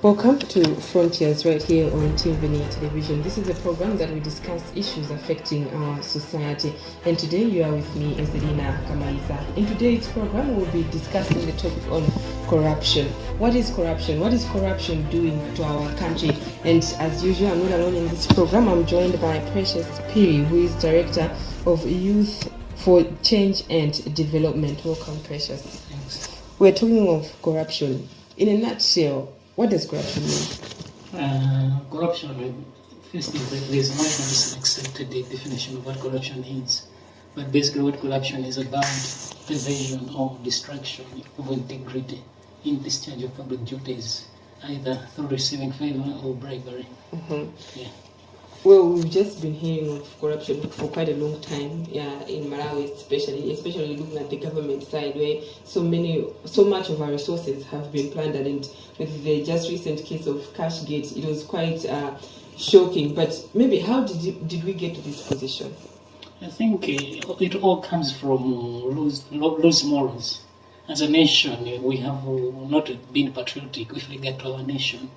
Welcome to Frontiers right here on TVNI Television. This is a program that we discuss issues affecting our society. And today you are with me, Ezelina Kamaiza. In today's program, we'll be discussing the topic on corruption. What is corruption? What is corruption doing to our country? And as usual, I'm not alone in this program. I'm joined by Precious Phiri, who is Director of Youth for Change and Development. Welcome, Precious. Thanks. We're talking of corruption. In a nutshell, what does corruption mean? Corruption, first is that there's no one accepted the definition of what corruption is. But basically what corruption is about, perversion or destruction of integrity in discharge of public duties, either through receiving favor or bribery. Mm-hmm. Yeah. Well, we've just been hearing of corruption for quite a long time, in Malawi especially looking at the government side, where so much of our resources have been plundered. And with the just recent case of Cashgate, it was quite shocking. But maybe how did we get to this position? I think it all comes from loose morals. As a nation, we have not been patriotic with regard to our nation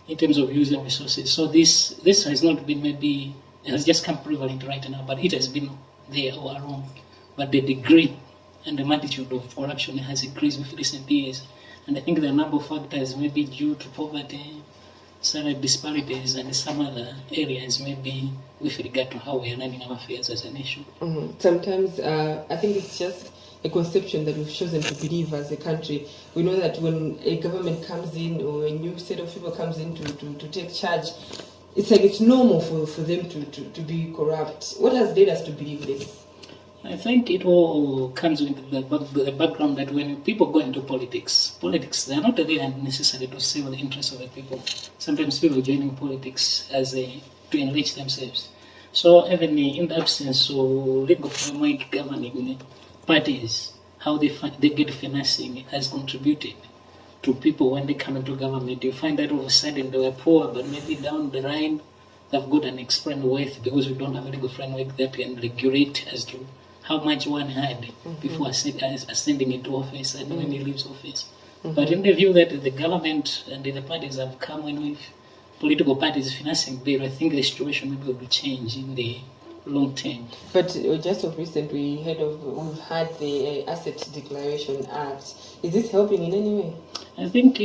in terms of using resources. So this has not been it has just come prevalent right now, but it has been there all along. But the degree and the magnitude of corruption has increased with recent years. And I think there are a number of factors, maybe due to poverty, salary disparities, and some other areas, maybe with regard to how we are running our affairs as a nation. Mm-hmm. Sometimes I think it's just a conception that we've chosen to believe as a country. We know that when a government comes in or a new set of people comes in to take charge, it's like it's normal for them to be corrupt. What has led us to believe this? I think it all comes with the background that when people go into politics, they're not really necessary to serve the interests of the people. Sometimes people joining politics to enrich themselves. So even in the absence of legal framework governing parties, how they get financing has contributed to people when they come into government. You find that all of a sudden they were poor, but maybe down the line they've got an extreme wealth because we don't have a legal framework that can regulate as to how much one had before ascending into office and when he leaves office. But in the view that the government and the parties have come in with political parties financing bill, I think the situation maybe will change in the long term. But just of recent, we've had the Asset Declaration Act. Is this helping in any way? I think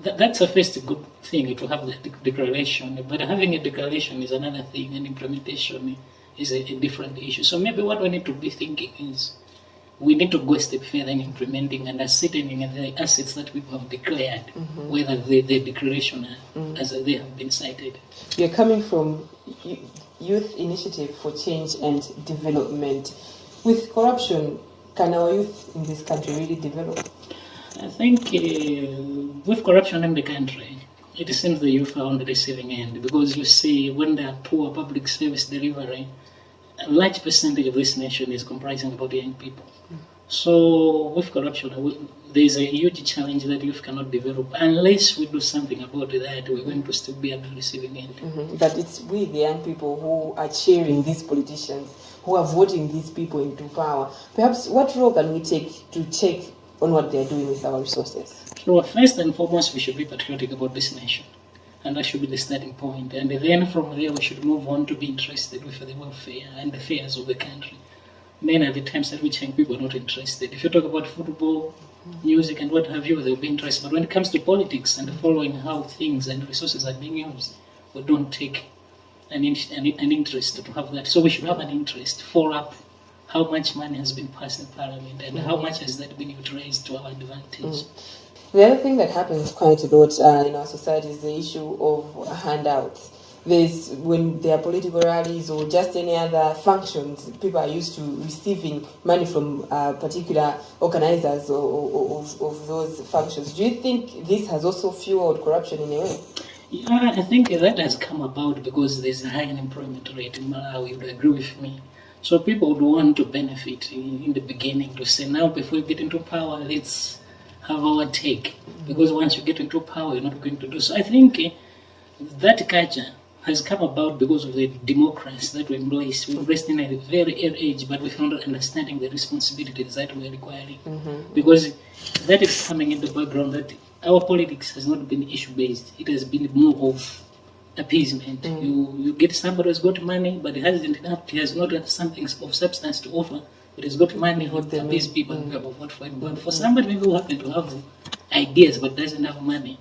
that's a first good thing to have the declaration, but having a declaration is another thing, and implementation is a different issue. So maybe what we need to be thinking is we need to go a step further in implementing and ascertaining the assets that people have declared, whether the declaration as they have been cited. You're coming from Youth Initiative for Change and Development. With corruption, can our youth in this country really develop? I think with corruption in the country, it seems the youth are on the receiving end, because you see when there are poor public service delivery, a large percentage of this nation is comprising about young people. So with corruption, there is a huge challenge that youth cannot develop unless we do something about that. We're going to still be at the receiving end. But it's we, the young people, who are cheering these politicians, who are voting these people into power. Perhaps what role can we take to check on what they're doing with our resources? So first and foremost, we should be patriotic about this nation. And that should be the starting point. And then from there, we should move on to be interested with the welfare and the affairs of the country. Many are the times at which young people are not interested. If you talk about football, music, and what have you, they'll be interested. But when it comes to politics and following how things and resources are being used, we don't take an interest to have that. So we should have an interest, follow up how much money has been passed in Parliament and how much has that been utilized to our advantage. The other thing that happens quite a lot in our society is the issue of handouts. When there are political rallies or just any other functions, people are used to receiving money from particular organizers of those functions. Do you think this has also fueled corruption in a way? Yeah, I think that has come about because there's a high unemployment rate in Malawi. You would agree with me. So people would want to benefit in the beginning, to say, now before you get into power, let's have our take. Because once you get into power, you're not going to do so. I think that culture has come about because of the democracy that we embrace. We embraced in a very early age, but without understanding the responsibilities that we're requiring. Because that is coming in the background that our politics has not been issue-based. It has been more of appeasement. You get somebody who's got money, but he hasn't enough. He has not something of substance to offer, but he's got money. He appease people and people vote for him. But for somebody maybe who happen to have ideas but doesn't have money,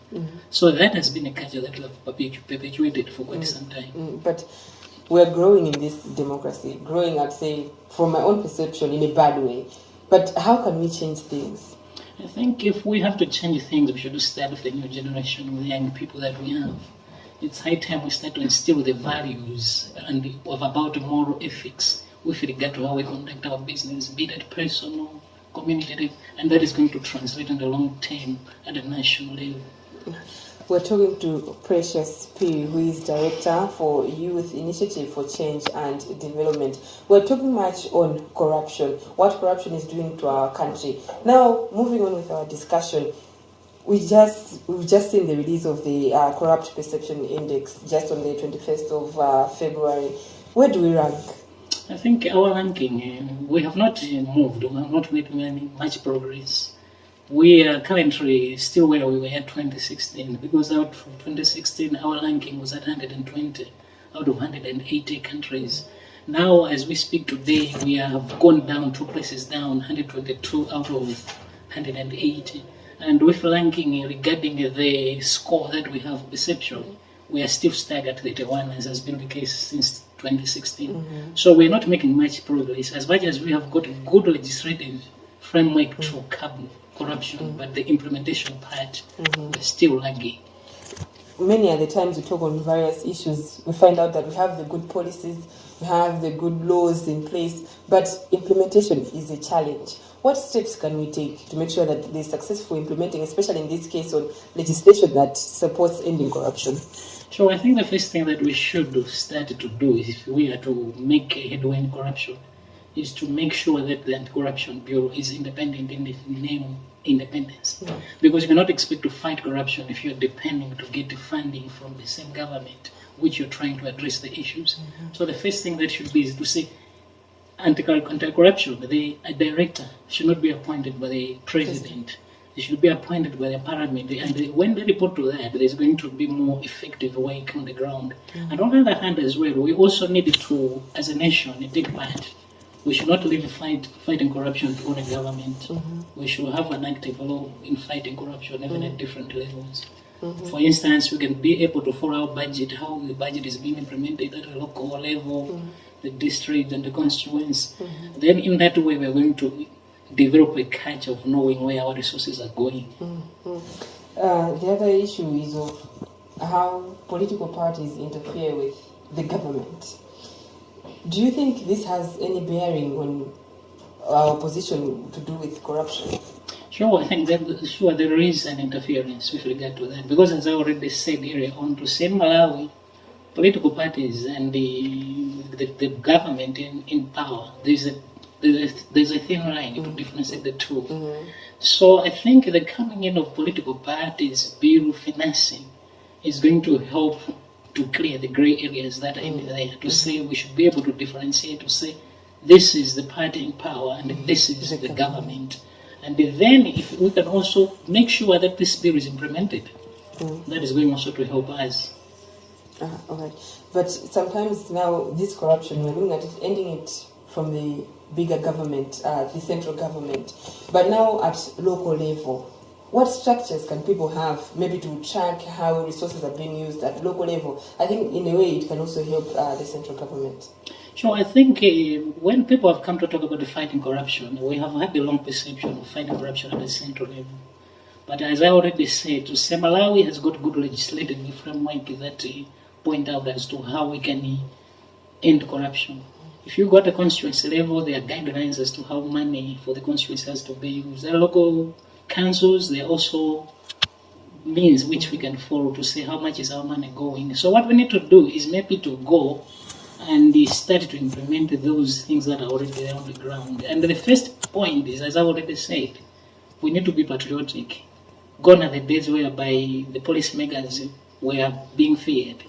so that has been a culture that we have perpetuated for quite some time. But we're growing in this democracy, growing, I'd say, from my own perception, in a bad way. But how can we change things? I think if we have to change things, we should start with the new generation, with the young people that we have. It's high time we start to instill the values and about moral ethics with regard to how we conduct our business, be that personal, community, and that is going to translate in the long term at a national level. We're talking to Precious Phiri, who is Director for Youth Initiative for Change and Development. We're talking much on corruption, what corruption is doing to our country. Now, moving on with our discussion, we've just seen the release of the Corrupt Perception Index just on the 21st of February. Where do we rank? I think our ranking, we have not moved, we have not made much progress. We are currently still where we were at 2016, because out of 2016 our ranking was at 120 out of 180 countries. Now, as we speak today, we have gone down 2 places down, 122 out of 180. And with ranking regarding the score that we have perception, we are still stuck at 31, as has been the case since 2016. So we're not making much progress, as much as we have got a good legislative framework to curb corruption, but the implementation part is still lagging. Many of the times we talk on various issues, we find out that we have the good policies, we have the good laws in place, but implementation is a challenge. What steps can we take to make sure that they're successful implementing, especially in this case, on legislation that supports ending corruption? So I think the first thing that we should start to do is, if we are to make a headway in corruption, is to make sure that the Anti-Corruption Bureau is independent in the name independence. Because you cannot expect to fight corruption if you're depending to get funding from the same government which you're trying to address the issues. So the first thing that should be is to say, anti-corruption, the director should not be appointed by the president. They should be appointed by the parliament. And when they report to that, there's going to be more effective work on the ground. And on the other hand as well, we also need to, as a nation, take part. We should not leave fighting corruption to only government. We should have an active role in fighting corruption, even at different levels. For instance, we can be able to follow our budget, how the budget is being implemented at a local level, the district and the constituents. Then in that way, we're going to develop a culture of knowing where our resources are going. The other issue is of how political parties interfere with the government. Do you think this has any bearing on our position to do with corruption? Sure, I think that there is an interference with regard to that, because as I already said earlier on, to say Malawi, political parties and the government in power, there's a thin line to differentiate the two. So I think the coming in of political parties, bill financing, is going to help to clear the gray areas that are in there, to say we should be able to differentiate, to say this is the party in power and this is the government. And then if we can also make sure that this bill is implemented, that is going also to help us. Okay. But sometimes now this corruption, we're looking at it, ending it from the bigger government, the central government, but now at local level. What structures can people have, maybe to track how resources are being used at local level? I think in a way it can also help the central government. Sure, I think when people have come to talk about the fighting corruption, we have had the long perception of fighting corruption at the central level. But as I already said, to say Malawi has got good legislative framework that point out as to how we can end corruption. If you go at the constituency level, there are guidelines as to how money for the constituency has to be used. There are local councils, there are also means which we can follow to say how much is our money going. So what we need to do is maybe to go and start to implement those things that are already there on the ground. And the first point is, as I already said, we need to be patriotic. Gone are the days whereby the policymakers were being feared.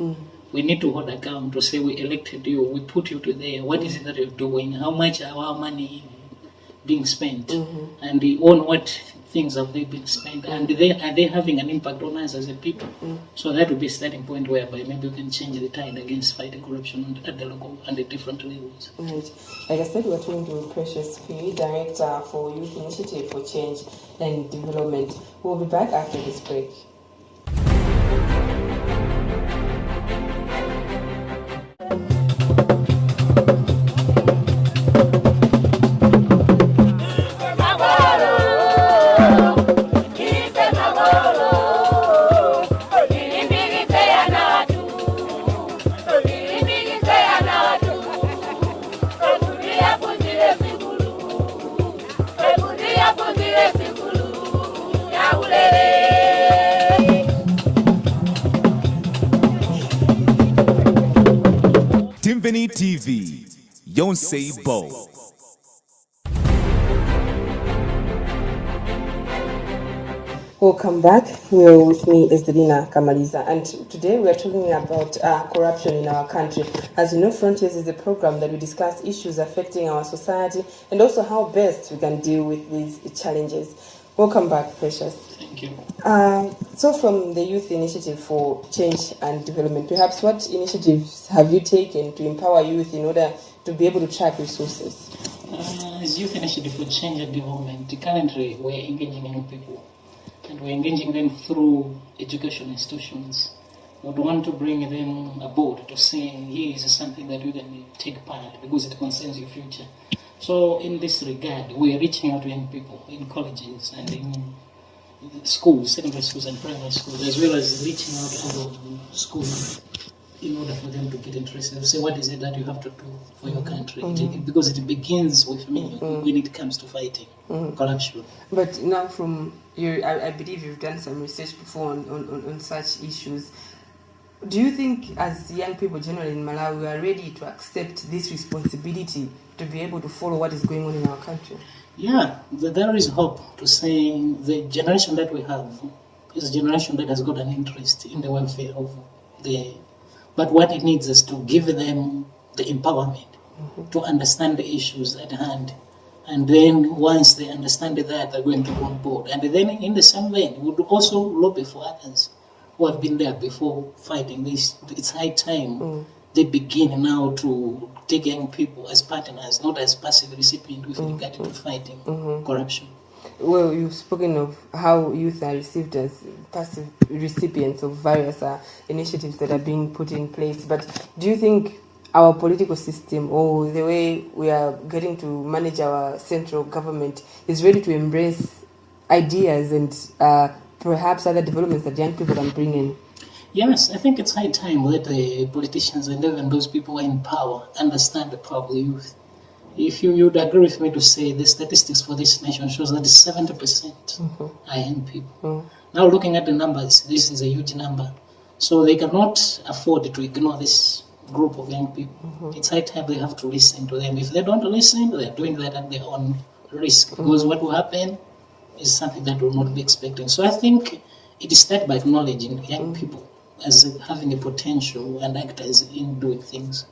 We need to hold account to say we elected you, we put you to there, what is it that you're doing, how much are our money being spent, and on what things have they been spent, and are they having an impact on us as a people? So that would be a starting point whereby maybe we can change the tide against fighting corruption at the local and the different levels. Right. Like I said, we're talking to Precious Phiri, Director for Youth Initiative for Change and Development. We'll be back after this break. Phiri TV, Yonsei Bo. Welcome back. Here with me is Delina Kamaliza, and today we are talking about corruption in our country. As you know, Frontiers is a program that we discuss issues affecting our society and also how best we can deal with these challenges. Welcome back, Precious. Thank you. So from the Youth Initiative for Change and Development, perhaps what initiatives have you taken to empower youth in order to be able to track resources? As Youth Initiative for Change and Development, currently we're engaging young people, and we're engaging them through education institutions. We would want to bring them aboard to say, here is something that you can take part because it concerns your future. So in this regard, we're reaching out to young people in colleges and in schools, secondary schools and primary schools, as well as reaching out of school in order for them to get interested. Say, what is it that you have to do for your country? Because it begins with me when it comes to fighting corruption. But now from you, I believe you've done some research before on such issues. Do you think as young people generally in Malawi we are ready to accept this responsibility to be able to follow what is going on in our country? Yeah, there is hope to say the generation that we have is a generation that has got an interest in the welfare of but what it needs is to give them the empowerment to understand the issues at hand. And then once they understand that, they're going to go on board. And then in the same vein, we would also lobby for others who have been there before fighting this. It's high time they begin now to take young people as partners, not as passive recipients with regard to fighting corruption. Well, you've spoken of how youth are received as passive recipients of various initiatives that are being put in place. But do you think our political system or the way we are getting to manage our central government is ready to embrace ideas and perhaps other developments that young people can bring in? Yes, I think it's high time that the politicians and even those people who are in power understand the power of the youth. If you would agree with me to say the statistics for this nation shows that 70% are young people. Now looking at the numbers, this is a huge number. So they cannot afford to ignore this group of young people. It's high time they have to listen to them. If they don't listen, they're doing that at their own risk. Because what will happen is something that we'll not be expecting. So I think it is started by acknowledging young people as having a potential and actors in doing things.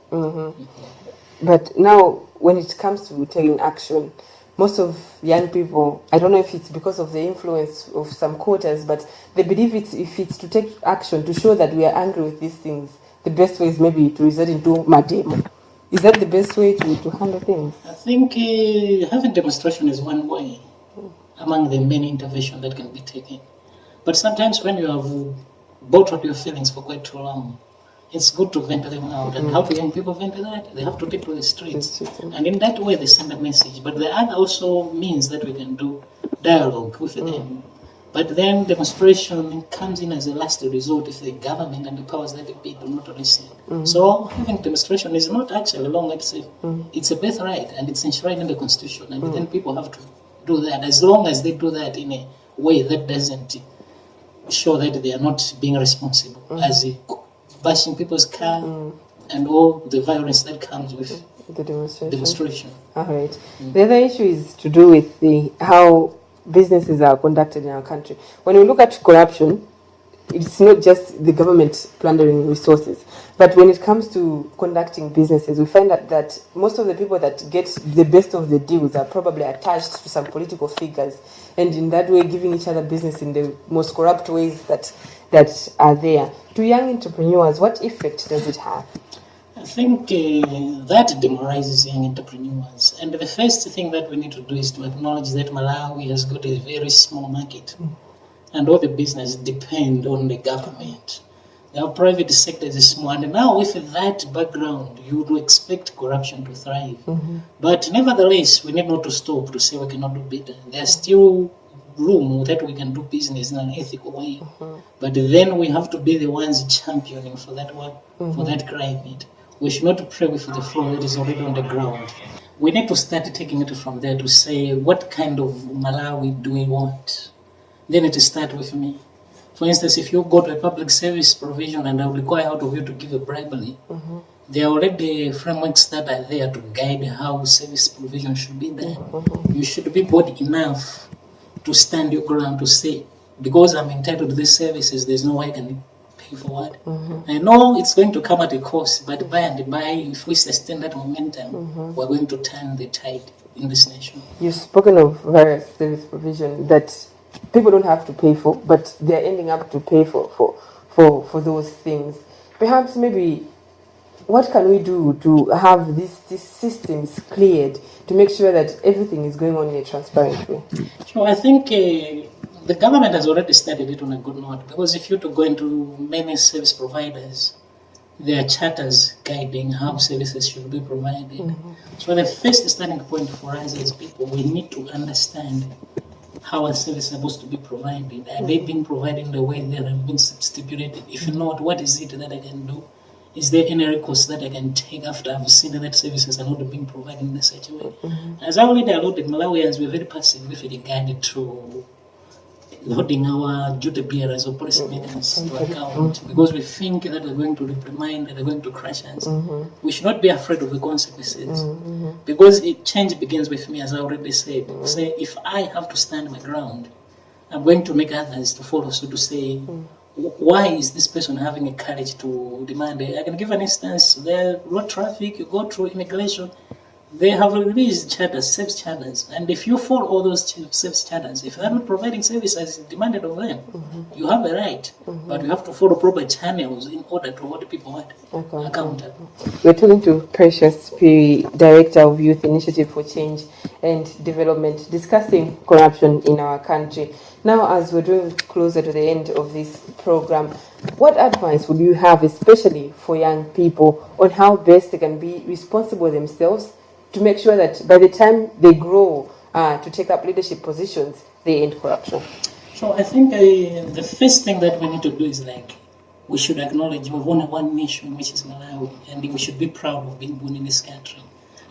But now, when it comes to taking action, most of young people, I don't know if it's because of the influence of some quarters, but they believe if it's to take action to show that we are angry with these things, the best way is maybe to resort into mademo. Is that the best way to handle things? I think having demonstration is one way among the many interventions that can be taken. But sometimes when you have bottled your feelings for quite too long, it's good to vent them out. And how do young people vent that? They have to take to the streets. And in that way, they send a message. But the other also means that we can do dialogue with them. But then demonstration comes in as a last resort if the government and the powers that be do not listen. So having demonstration is not actually long exit. It's a birthright and it's enshrined in the Constitution. And then people have to do that. As long as they do that in a way that doesn't show that they are not being responsible, as bashing people's car and all the violence that comes with the demonstration. All right. The other issue is to do with how businesses are conducted in our country. When we look at corruption, it's not just the government plundering resources, but when it comes to conducting businesses, we find that most of the people that get the best of the deals are probably attached to some political figures, and in that way giving each other business in the most corrupt ways that are there. To young entrepreneurs, what effect does it have? I think that demoralizes young entrepreneurs. And the first thing that we need to do is to acknowledge that Malawi has got a very small market. And all the business depend on the government. Our private sector is small. And now with that background, you would expect corruption to thrive. But nevertheless, we need not to stop to say we cannot do better. There's still room that we can do business in an ethical way. But then we have to be the ones championing for that one, for that climate. We should not pray with the floor that is already on the ground. We need to start taking it from there to say, what kind of Malawi do we want? Then it starts with me. For instance, if you go to a public service provision and I will require out of you to give a bribery, there are already frameworks that are there to guide how service provision should be done. You should be bold enough to stand your ground to say, because I'm entitled to these services, there's no way I can pay for what. I know it's going to come at a cost, but by and by, if we sustain that momentum, we're going to turn the tide in this nation. You've spoken of various service provision that people don't have to pay for, but they're ending up to pay for those things. Perhaps maybe what can we do to have these systems cleared to make sure that everything is going on in a transparent way? So I think the government has already started it on a good note, because if you to go into many service providers, there are charters guiding how services should be provided. So the first starting point for us as people, we need to understand how a service is supposed to be provided. Are they being provided in the way they have been stipulated? If not, what is it that I can do? Is there any recourse that I can take after I've seen that services are not being provided in such a way? As I already alluded, Malawians were very passive with regard to holding our duty bearers or policy makers to account, because we think that they're going to reprimand, that they're going to crush us. We should not be afraid of the consequences, because change begins with me, as I already said. Say, if I have to stand my ground, I'm going to make others to follow, so to say, why is this person having a courage to demand it? I can give an instance. There road traffic, you go through immigration, they have released charters, service charters, and if you follow all those service charters, if they're not providing service as demanded of them, you have a right, but you have to follow proper channels in order to hold people accountable. We're talking to Precious Phiri, Director of Youth Initiative for Change and Development, discussing corruption in our country. Now, as we're drawing closer to the end of this program, what advice would you have, especially for young people, on how best they can be responsible themselves to make sure that by the time they grow to take up leadership positions, they end corruption? So I think the first thing that we need to do is we should acknowledge we've only one nation, which is Malawi, and we should be proud of being born in this country.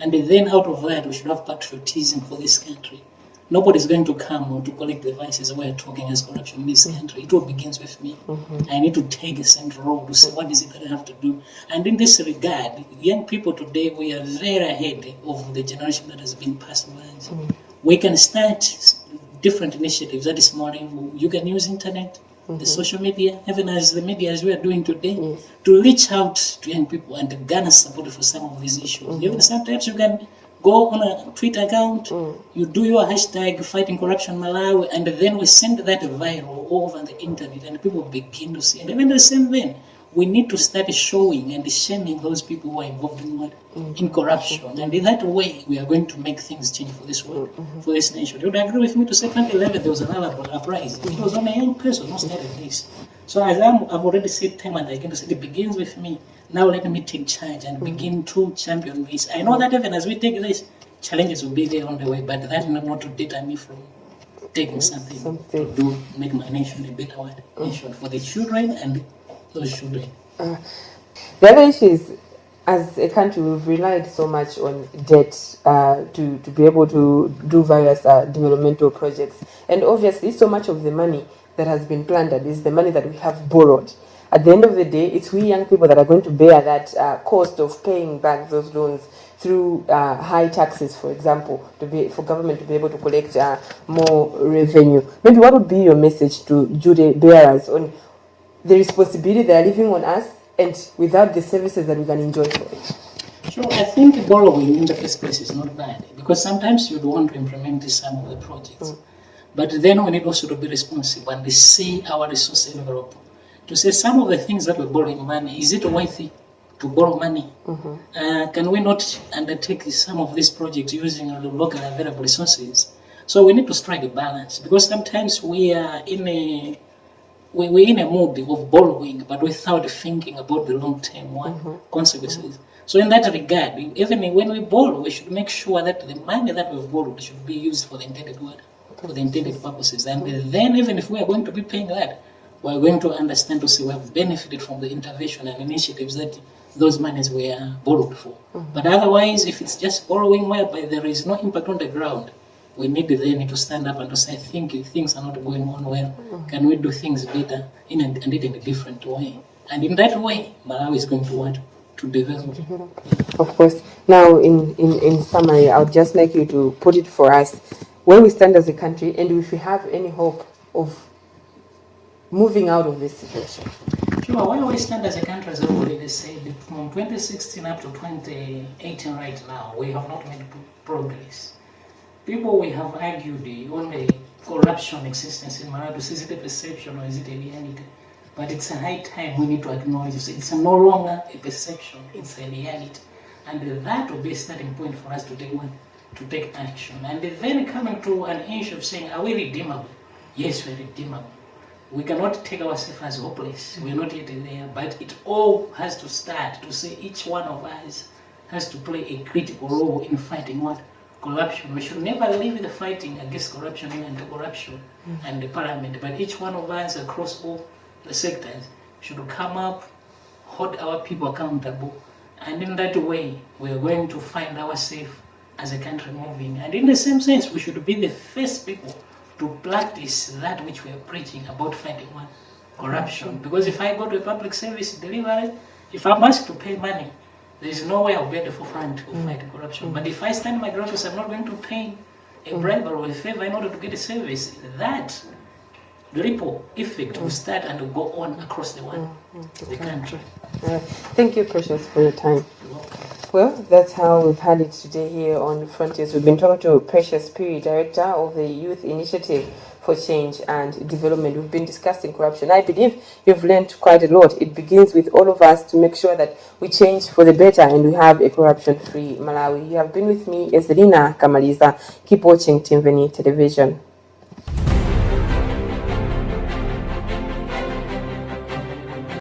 And then out of that, we should have patriotism for this country. Nobody's going to come to collect the vices we're talking as corruption in this country. It all begins with me. I need to take a central role to say, what is it that I have to do? And in this regard, young people today, we are very ahead of the generation that has been passed by us. We can start different initiatives. That is more, you can use internet, the social media, even as the media as we are doing today, to reach out to young people and to garner support for some of these issues. Even sometimes you can go on a Twitter account, you do your hashtag fighting corruption Malawi, and then we send that viral over the internet and people begin to see. And even the same thing, we need to start showing and shaming those people who are involved in what? In corruption. And in that way, we are going to make things change for this world, for this nation. You would agree with me to say 2011 there was another uprising. It was only a young person who started this. So as I've already said time and again, it begins with me. Now let me take charge and begin to champion this. I know that even as we take this, challenges will be there on the way, but that will not to deter me from taking something to do, make my nation a better nation for the children and those children. The other issue is, as a country, we've relied so much on debt to be able to do various developmental projects. And obviously, so much of the money that has been plundered is the money that we have borrowed. At the end of the day, it's we young people that are going to bear that cost of paying back those loans through high taxes, for example, for government to be able to collect more revenue. Maybe what would be your message to duty bearers on the responsibility they are leaving on us, and without the services that we can enjoy for it? Sure, I think borrowing in the first place is not bad, because sometimes you'd want to implement some of the projects. But then we need also to be responsible and see our resource envelope. To say some of the things that we're borrowing money, is it worthy to borrow money? Can we not undertake some of these projects using the local available resources? So we need to strike a balance, because sometimes we are we're in a mood of borrowing, but without thinking about the long-term consequences. So in that regard, even when we borrow, we should make sure that the money that we've borrowed should be used for the intended for the intended purposes. And then even if we are going to be paying that, we're going to understand to see we have benefited from the intervention and initiatives that those monies were borrowed for. But otherwise, if it's just borrowing whereby there is no impact on the ground, we need then to stand up and to say, I think things are not going on well. Can we do things better in a different way? And in that way, Malawi is going to want to develop. Of course. Now, in summary, I would just like you to put it for us, where we stand as a country, and if we have any hope of moving out of this situation. Sure, where we stand as a country, as I already said, from 2016 up to 2018 right now, we have not made progress. People we have argued on the corruption existence in Malawi, is it a perception or is it a reality? But it's a high time we need to acknowledge it's no longer a perception, it's a reality. And that will be a starting point for us to take action. And then coming to an issue of saying, are we redeemable? Yes, we're redeemable. We cannot take ourselves as hopeless. We're not yet there, but it all has to start to say each one of us has to play a critical role in fighting corruption. We should never leave the fighting against corruption in anti-corruption and the parliament, but each one of us across all the sectors should come up, hold our people accountable, and in that way we are going to find ourselves as a country moving. And in the same sense, we should be the first people to practice that which we are preaching about fighting corruption. Because if I go to a public service delivery, if I'm asked to pay money, there is no way I'll be at the forefront of fighting corruption. But if I stand my ground because I'm not going to pay a bribe or a favor in order to get a service, that ripple effect will start and will go on across the country. Thank you, Precious, for your time. Well, that's how we've had it today here on Frontiers. We've been talking to Precious Phiri, Director of the Youth Initiative for Change and Development. We've been discussing corruption. I believe you've learned quite a lot. It begins with all of us to make sure that we change for the better and we have a corruption-free Malawi. You have been with me, Ezelina Kamaliza. Keep watching Timveni Television.